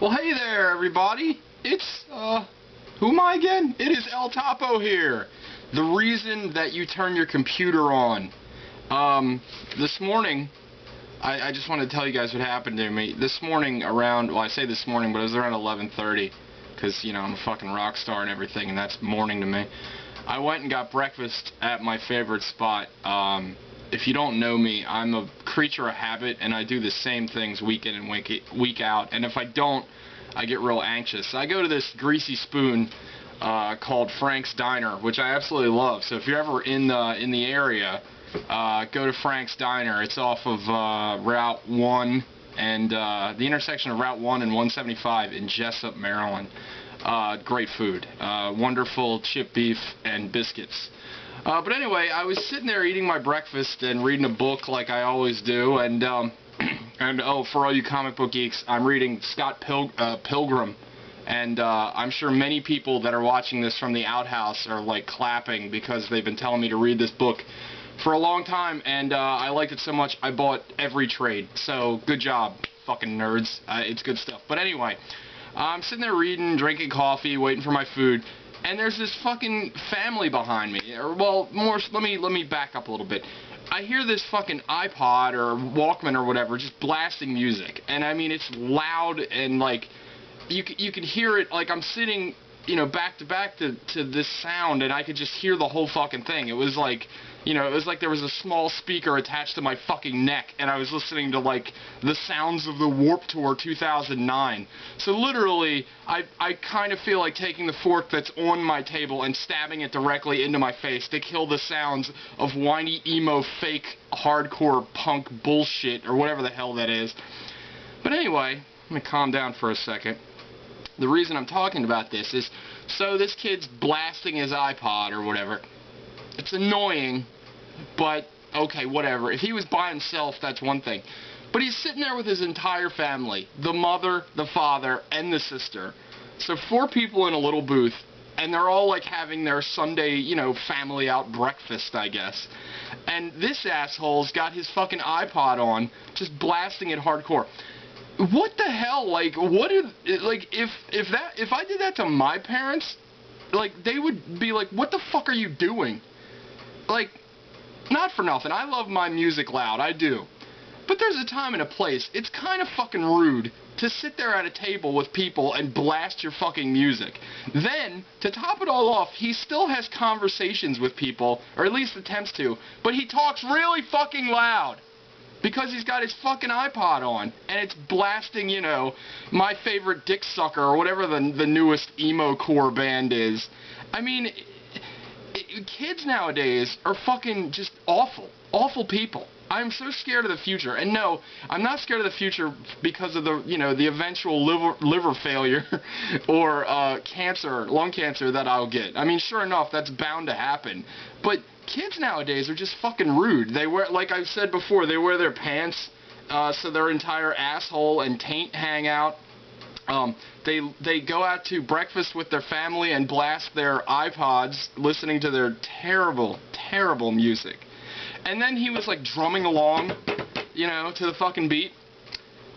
Well, hey there, everybody. It's, who am I again? It is El Topo here. The reason that you turn your computer on. This morning, I just wanted to tell you guys what happened to me. This morning around, well, I say this morning, but it was around 11:30, because, you know, I'm a fucking rock star and everything, and that's morning to me. I went and got breakfast at my favorite spot. If you don't know me, I'm a creature of habit, and I do the same things week in and week out, and if I don't, I get real anxious. So I go to this greasy spoon called Frank's Diner, which I absolutely love. So if you're ever in the area, go to Frank's Diner. It's off of Route 1 and the intersection of Route 1 and 175 in Jessup, Maryland. Great food. Wonderful chip beef and biscuits. But anyway, I was sitting there eating my breakfast and reading a book like I always do, and oh, for all you comic book geeks, I'm reading Scott Pilgrim, and I'm sure many people that are watching this from the outhouse are like clapping because they've been telling me to read this book for a long time, and I liked it so much I bought every trade. So good job, fucking nerds. It's good stuff. But anyway, I'm sitting there reading, drinking coffee, waiting for my food. And there's this fucking family behind me. Well, let me back up a little bit. I hear this fucking iPod or Walkman or whatever just blasting music, and I mean it's loud and like you can hear it. Like I'm sitting, you know, back to back to this sound, and I could just hear the whole fucking thing. It was like, you know, it was like there was a small speaker attached to my fucking neck, and I was listening to like the sounds of the Warped Tour 2009. So literally, I kind of feel like taking the fork that's on my table and stabbing it directly into my face to kill the sounds of whiny emo fake hardcore punk bullshit or whatever the hell that is. But anyway, let me calm down for a second. The reason I'm talking about this is, so this kid's blasting his iPod or whatever. It's annoying, but okay, whatever. If he was by himself, that's one thing. But he's sitting there with his entire family, the mother, the father, and the sister. So 4 people in a little booth, and they're all like having their Sunday, you know, family out breakfast, I guess. And this asshole's got his fucking iPod on, just blasting it hardcore. What the hell? Like, what if, like, if I did that to my parents, like, they would be like, what the fuck are you doing? Like, not for nothing, I love my music loud, I do. But there's a time and a place. It's kind of fucking rude to sit there at a table with people and blast your fucking music. Then, to top it all off, he still has conversations with people, or at least attempts to, but he talks really fucking loud. Because he's got his fucking iPod on, and it's blasting, you know, My Favorite Dick Sucker, or whatever the newest emo core band is. I mean, kids nowadays are fucking just awful. Awful people. I'm so scared of the future. And no, I'm not scared of the future because of the, you know, the eventual liver failure or cancer, lung cancer that I'll get. I mean, sure enough, that's bound to happen. But kids nowadays are just fucking rude. They wear, like I said before, they wear their pants so their entire asshole and taint hang out. They go out to breakfast with their family and blast their iPods listening to their terrible, terrible music. And then he was like drumming along, you know, to the fucking beat.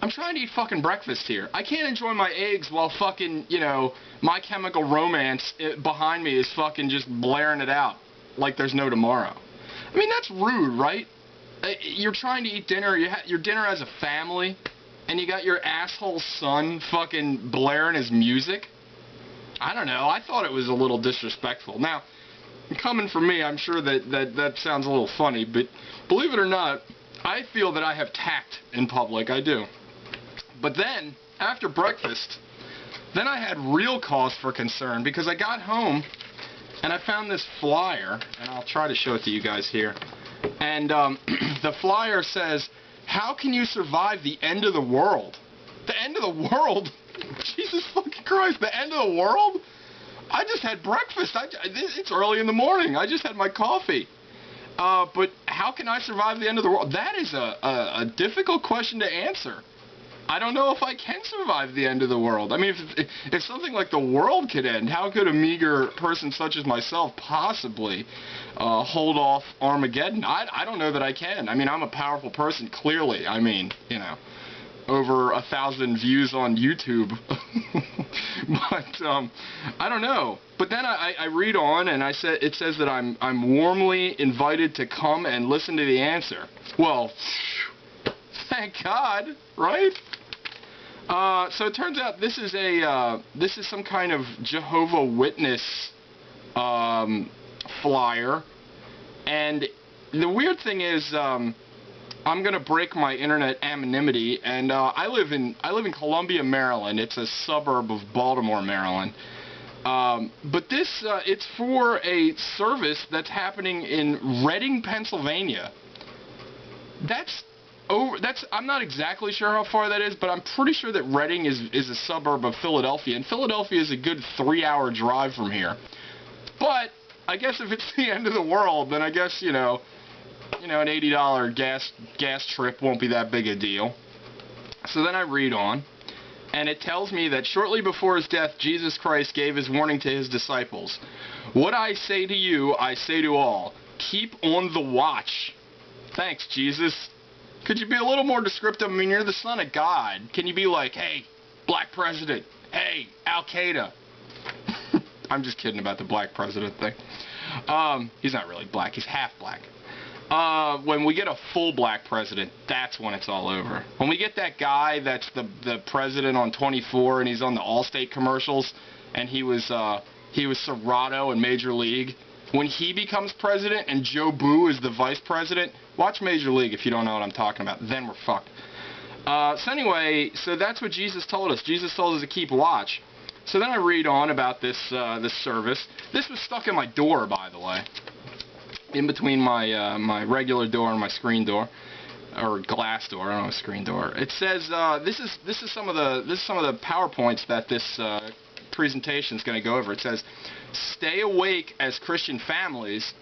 I'm trying to eat fucking breakfast here. I can't enjoy my eggs while fucking, you know, My Chemical Romance behind me is fucking just blaring it out like there's no tomorrow. I mean, that's rude, right? You're trying to eat dinner, your dinner as a family, and you got your asshole son fucking blaring his music? I don't know, I thought it was a little disrespectful. Now, coming from me, I'm sure that sounds a little funny, but believe it or not, I feel that I have tact in public, I do. But then, after breakfast, then I had real cause for concern, because I got home and I found this flyer, and I'll try to show it to you guys here. And the flyer says, "How can you survive the end of the world?" The end of the world? Jesus fucking Christ, the end of the world? I just had breakfast. It's early in the morning. I just had my coffee. But how can I survive the end of the world? That is a difficult question to answer. I don't know if I can survive the end of the world. I mean, if something like the world could end, how could a meager person such as myself possibly hold off Armageddon? I don't know that I can. I mean, I'm a powerful person, clearly. I mean, you know. over 1,000 views on YouTube. But I don't know. But then I read on, and it says that I'm warmly invited to come and listen to the answer. Well, thank God, right? So it turns out this is some kind of Jehovah Witness flyer, and the weird thing is I'm gonna break my internet anonymity, and I live in Columbia, Maryland. It's a suburb of Baltimore, Maryland. But this it's for a service that's happening in Reading, Pennsylvania. I'm not exactly sure how far that is, but I'm pretty sure that Reading is a suburb of Philadelphia, and Philadelphia is a good 3-hour drive from here. But I guess if it's the end of the world, then I guess an $80 gas trip won't be that big a deal. So then I read on, and it tells me that shortly before his death, Jesus Christ gave his warning to his disciples. What I say to you, I say to all. Keep on the watch. Thanks, Jesus. Could you be a little more descriptive? I mean, you're the son of God. Can you be like, hey, black president. Hey, Al-Qaeda. I'm just kidding about the black president thing. He's not really black. He's half black. When we get a full black president, that's when it's all over. When we get that guy that's the president on 24 and he's on the Allstate commercials, and he was Serato in Major League. When he becomes president and Joe Boo is the vice president, watch Major League if you don't know what I'm talking about. Then we're fucked. So anyway, so that's what Jesus told us. Jesus told us to keep watch. So then I read on about this service. This was stuck in my door, by the way, in between my regular door and my screen door, or glass door. I don't know, screen door. It says this is some of the PowerPoints that this presentation is going to go over. It says, stay awake as Christian families,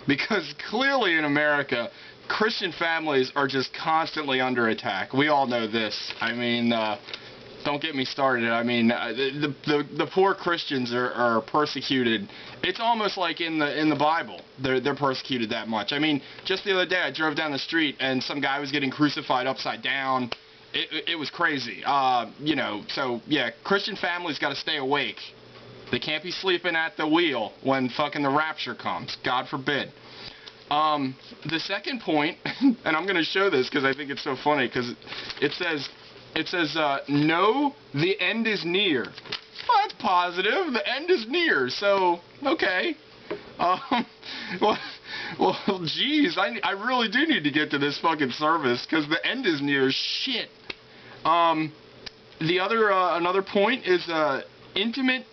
because clearly in America, Christian families are just constantly under attack. We all know this. I mean, don't get me started. I mean, the poor Christians are persecuted. It's almost like in the Bible, they're persecuted that much. I mean, just the other day I drove down the street and some guy was getting crucified upside down. It was crazy. So yeah, Christian families got to stay awake. They can't be sleeping at the wheel when fucking the rapture comes. God forbid. The second point, and I'm going to show this because I think it's so funny, because it says, no, the end is near. Well, that's positive. The end is near. So, okay. Well, geez, I really do need to get to this fucking service because the end is near. Shit. The other, another point is, intimate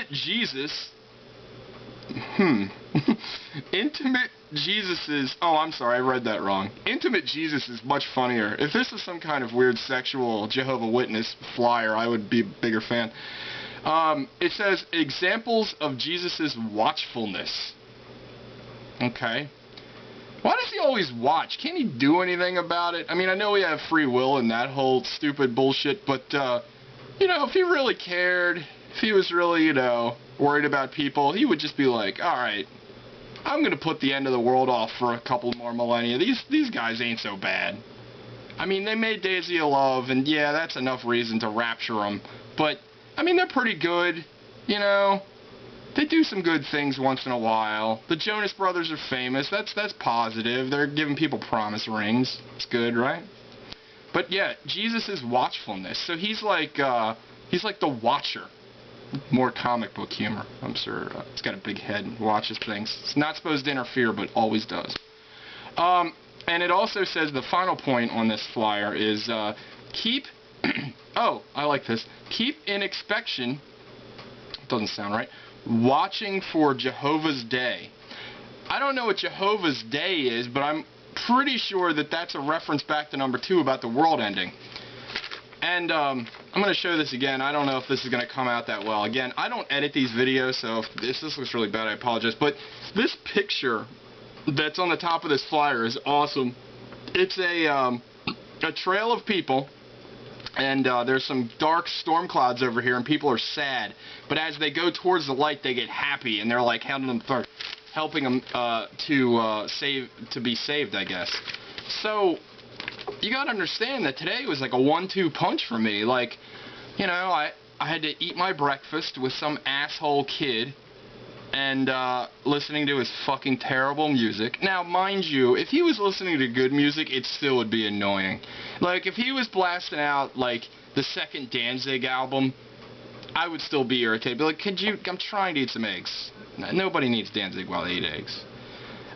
Jesus. Intimate Jesus is... Oh, I'm sorry, I read that wrong. Intimate Jesus is much funnier. If this was some kind of weird sexual Jehovah Witness flyer, I would be a bigger fan. It says, examples of Jesus' watchfulness. Okay. Why does he always watch? Can't he do anything about it? I mean, I know we have free will and that whole stupid bullshit, but, if he really cared, if he was really, worried about people, he would just be like, alright, I'm going to put the end of the world off for a couple more millennia. These guys ain't so bad. I mean, they made Daisy of Love, and yeah, that's enough reason to rapture them. But, I mean, they're pretty good, They do some good things once in a while. The Jonas Brothers are famous. That's positive. They're giving people promise rings. It's good, right? But yeah, Jesus' watchfulness. So he's like the watcher. More comic book humor. I'm sure it's got a big head and watches things. It's not supposed to interfere, but always does. And it also says the final point on this flyer is keep... oh, I like this. Keep in inspection... Doesn't sound right. Watching for Jehovah's Day. I don't know what Jehovah's Day is, but I'm pretty sure that that's a reference back to number 2 about the world ending. And I'm going to show this again. I don't know if this is going to come out that well. Again, I don't edit these videos, so if this looks really bad, I apologize. But this picture that's on the top of this flyer is awesome. It's a trail of people. And there's some dark storm clouds over here, and people are sad. But as they go towards the light, they get happy, and they're like helping them to be saved, I guess. So you gotta understand that today was like a 1-2 punch for me. Like, you know, I had to eat my breakfast with some asshole kid and listening to his fucking terrible music. Now, mind you, if he was listening to good music, it still would be annoying. Like, if he was blasting out, like, the second Danzig album, I would still be irritated. But, like, I'm trying to eat some eggs. Nobody needs Danzig while they eat eggs.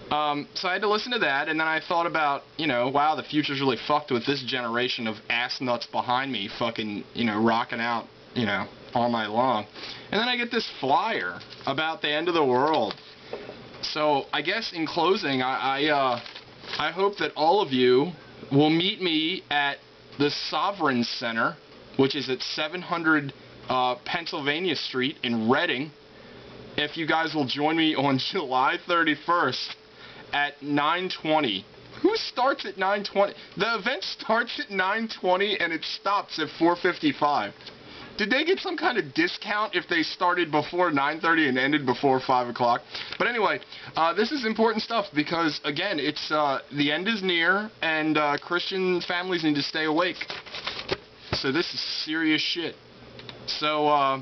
So I had to listen to that, and then I thought about, you know, wow, the future's really fucked with this generation of ass nuts behind me fucking, you know, rocking out, you know, all night long. And then I get this flyer about the end of the world. So I guess in closing, I hope that all of you will meet me at the Sovereign Center, which is at 700 Pennsylvania Street in Reading. If you guys will join me on July 31st at 9:20. Who starts at 9:20? The event starts at 9:20 and it stops at 4:55. Did they get some kind of discount if they started before 9:30 and ended before 5 o'clock? But anyway, this is important stuff because, again, it's the end is near and Christian families need to stay awake. So this is serious shit. So,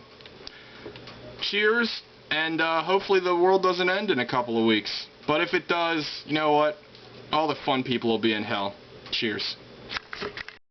cheers, and hopefully the world doesn't end in a couple of weeks. But if it does, you know what? All the fun people will be in hell. Cheers.